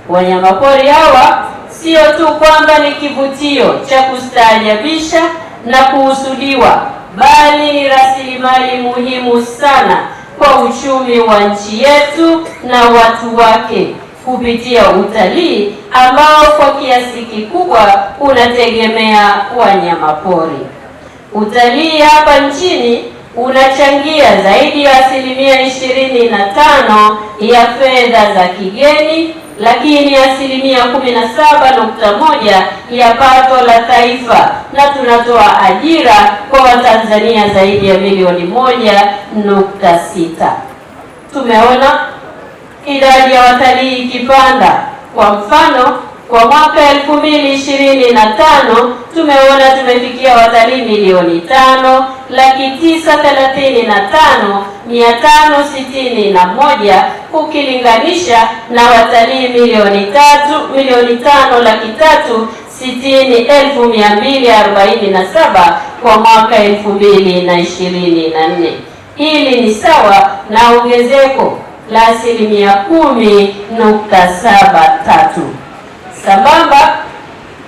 Wanyamapori hawa sio tu kwamba ni kivutio cha kustaajabisha na kuhusudiwa, bali ni rasilimali muhimu sana kwa uchumi wa nchi yetu na watu wake kupitia utalii ambao kwa kiasi kikubwa unategemea wanyamapori. Utalii hapa nchini unachangia zaidi ya 25% ya fedha za kigeni, lakini 17.1% ya pato la taifa, na tunatoa ajira kwa Watanzania zaidi ya milioni 1.6. Tumeona idadi ya watalii ikipanda. Kwa mfano, kwa mwaka 2025 tumeona tumefikia watalii milioni 5,935,561 ukilinganisha na watalii milioni 5,360,247 kwa mwaka 2024. Hili ni sawa na ongezeko la 10.73. Sambamba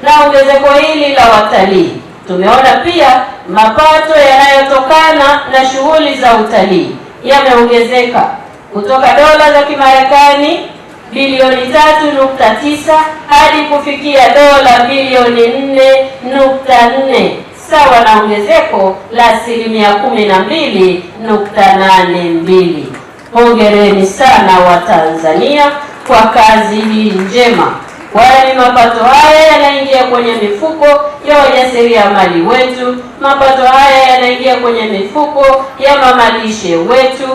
na ongezeko hili la watalii, tumeona pia mapato yanayotokana na shughuli za utalii yameongezeka kutoka dola za Kimarekani bilioni 3.9 hadi kufikia dola bilioni 4.4, sawa na ongezeko la 12.82. Hongereni sana Watanzania kwa kazi hii njema, kwani mapato haya yanaingia kwenye mifuko ya wajasiriamali wetu. Mapato haya yanaingia kwenye mifuko ya mamalishe wetu.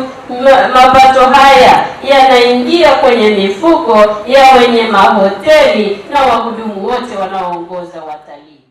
Mapato haya yanaingia kwenye mifuko ya wenye mahoteli na wahudumu wote wanaoongoza watalii.